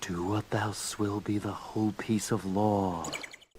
Do what thou will be the whole piece of law.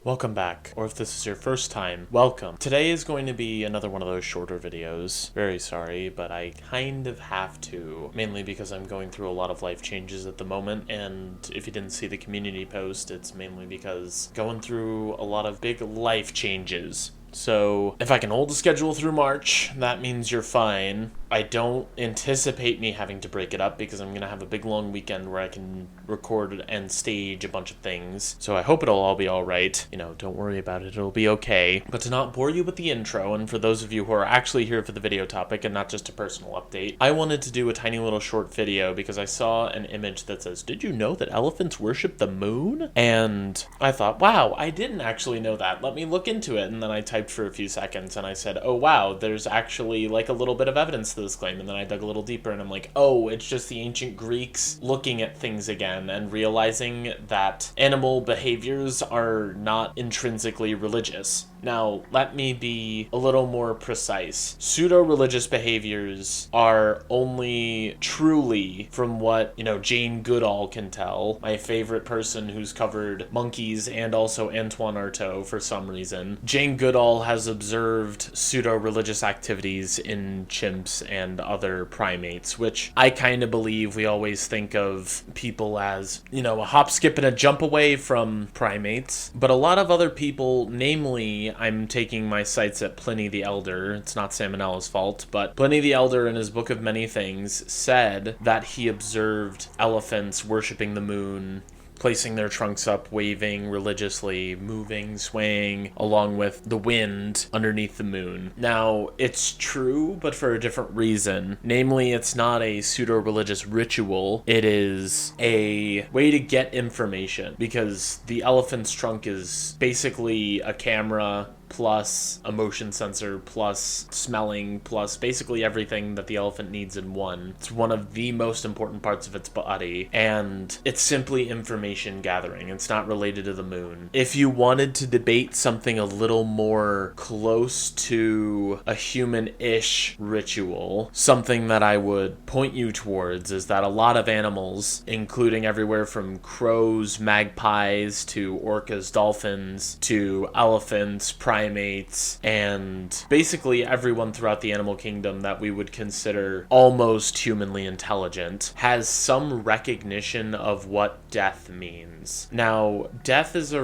Welcome back, or if this is your first time, welcome. Today is going to be another one of those shorter videos. Very sorry, but I kind of have to, mainly because I'm going through a lot of life changes at the moment, and if you didn't see the community post, it's mainly because going through a lot of big life changes. So if I can hold the schedule through March, that means you're fine. I don't anticipate me having to break it up because I'm going to have a big long weekend where I can record and stage a bunch of things. So I hope it'll all be all right. Don't worry about it. It'll be okay. But to not bore you with the intro, and for those of you who are actually here for the video topic and not just a personal update, I wanted to do a tiny little short video because I saw an image that says, "Did you know that elephants worship the moon?" And I thought, wow, I didn't actually know that. Let me look into it. And then I typed for a few seconds and I said, oh wow, there's actually like a little bit of evidence to this claim. And then I dug a little deeper and I'm like, oh, it's just the ancient Greeks looking at things again and realizing that animal behaviors are not intrinsically religious. Now, let me be a little more precise. Pseudo-religious behaviors are only truly, from what, Jane Goodall can tell, my favorite person who's covered monkeys and also Antoine Artaud for some reason. Jane Goodall has observed pseudo-religious activities in chimps and other primates, which I kind of believe we always think of people as, a hop, skip, and a jump away from primates. But a lot of other people, namely, I'm taking my sights at Pliny the Elder. It's not Salmonella's fault, but Pliny the Elder in his Book of Many Things said that he observed elephants worshiping the moon, placing their trunks up, waving religiously, moving, swaying, along with the wind underneath the moon. Now, it's true, but for a different reason. Namely, it's not a pseudo-religious ritual. It is a way to get information, because the elephant's trunk is basically a camera plus a motion sensor, plus smelling, plus basically everything that the elephant needs in one. It's one of the most important parts of its body, and it's simply information gathering. It's not related to the moon. If you wanted to debate something a little more close to a human-ish ritual, something that I would point you towards is that a lot of animals, including everywhere from crows, magpies, to orcas, dolphins, to elephants, primates, and basically everyone throughout the animal kingdom that we would consider almost humanly intelligent, has some recognition of what death means. Now, death is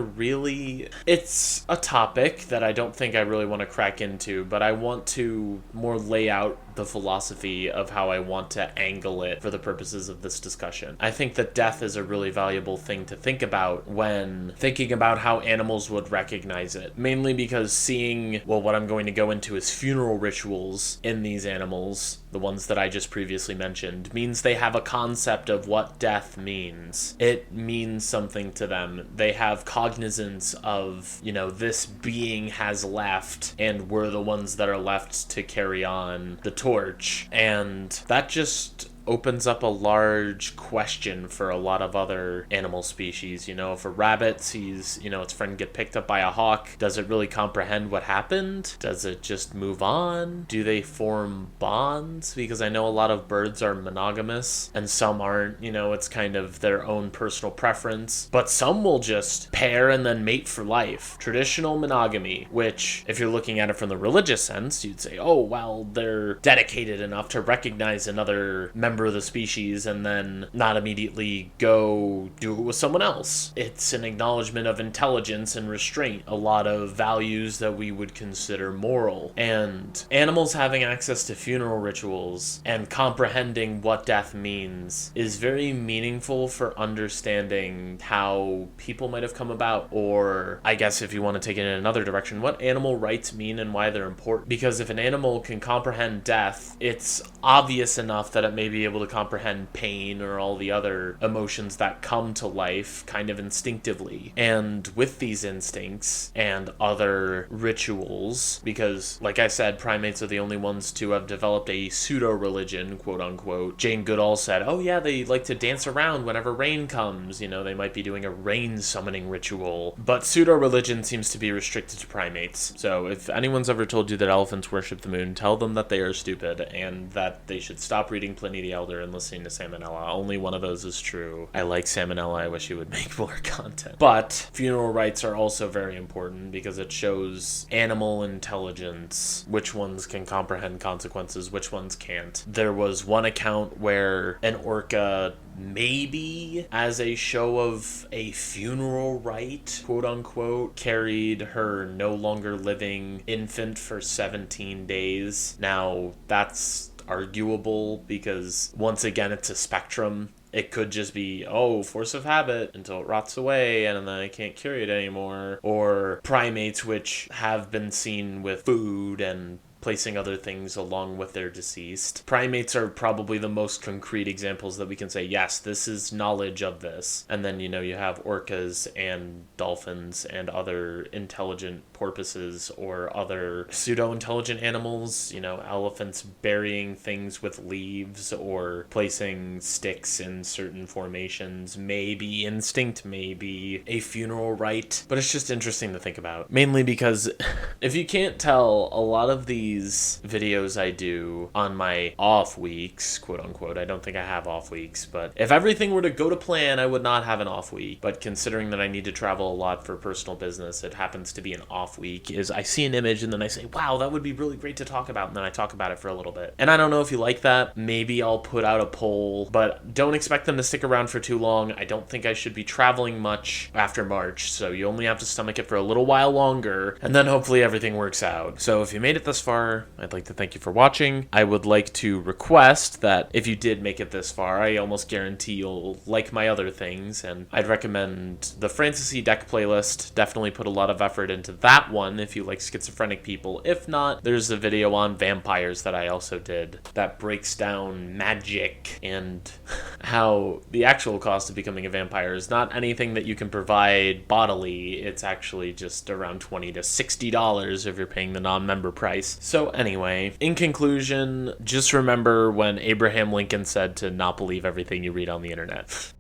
it's a topic that I don't think I really want to crack into, but I want to more lay out the philosophy of how I want to angle it for the purposes of this discussion. I think that death is a really valuable thing to think about when thinking about how animals would recognize it. Mainly because seeing, what I'm going to go into is funeral rituals in these animals, the ones that I just previously mentioned, means they have a concept of what death means. It means something to them. They have cognizance of, this being has left, and we're the ones that are left to carry on the torch. And that just opens up a large question for a lot of other animal species. If a rabbit sees, its friend get picked up by a hawk, does it really comprehend what happened? Does it just move on? Do they form bonds? Because I know a lot of birds are monogamous and some aren't. It's kind of their own personal preference. But some will just pair and then mate for life. Traditional monogamy, which, if you're looking at it from the religious sense, you'd say, oh, well, they're dedicated enough to recognize another member of the species and then not immediately go do it with someone else. It's an acknowledgement of intelligence and restraint, a lot of values that we would consider moral. And animals having access to funeral rituals and comprehending what death means is very meaningful for understanding how people might have come about, or I guess if you want to take it in another direction, what animal rights mean and why they're important. Because if an animal can comprehend death, it's obvious enough that it may be able to comprehend pain or all the other emotions that come to life kind of instinctively. And with these instincts and other rituals, because like I said, primates are the only ones to have developed a pseudo-religion, quote unquote. Jane Goodall said, oh yeah, they like to dance around whenever rain comes. They might be doing a rain summoning ritual. But pseudo-religion seems to be restricted to primates. So if anyone's ever told you that elephants worship the moon, tell them that they are stupid and that they should stop reading Pliny the Elder and listening to Salmonella. Only one of those is true. I like Salmonella. I wish he would make more content. But funeral rites are also very important because it shows animal intelligence, which ones can comprehend consequences, which ones can't. There was one account where an orca, maybe as a show of a funeral rite, quote unquote, carried her no longer living infant for 17 days. Now, that's arguable because, once again, it's a spectrum. It could just be, force of habit until it rots away and then I can't carry it anymore. Or primates, which have been seen with food and placing other things along with their deceased. Primates are probably the most concrete examples that we can say, yes, this is knowledge of this. And then, you have orcas and dolphins and other intelligent porpoises or other pseudo-intelligent animals, elephants burying things with leaves or placing sticks in certain formations, maybe instinct, maybe a funeral rite. But it's just interesting to think about. Mainly because, if you can't tell, a lot of these videos I do on my off weeks, quote unquote, I don't think I have off weeks, but if everything were to go to plan, I would not have an off week. But considering that I need to travel a lot for personal business, it happens to be an off week, is I see an image and then I say, wow, that would be really great to talk about, and then I talk about it for a little bit. And I don't know if you like that. Maybe I'll put out a poll, but don't expect them to stick around for too long. I don't think I should be traveling much after March, so you only have to stomach it for a little while longer, and then hopefully everything works out. So if you made it this far, I'd like to thank you for watching. I would like to request that if you did make it this far, I almost guarantee you'll like my other things, and I'd recommend the Fantasy Deck playlist. Definitely put a lot of effort into that one if you like schizophrenic people. If not, there's a video on vampires that I also did that breaks down magic and how the actual cost of becoming a vampire is not anything that you can provide bodily. It's actually just around $20 to $60 if you're paying the non-member price. So anyway, in conclusion, just remember when Abraham Lincoln said to not believe everything you read on the internet.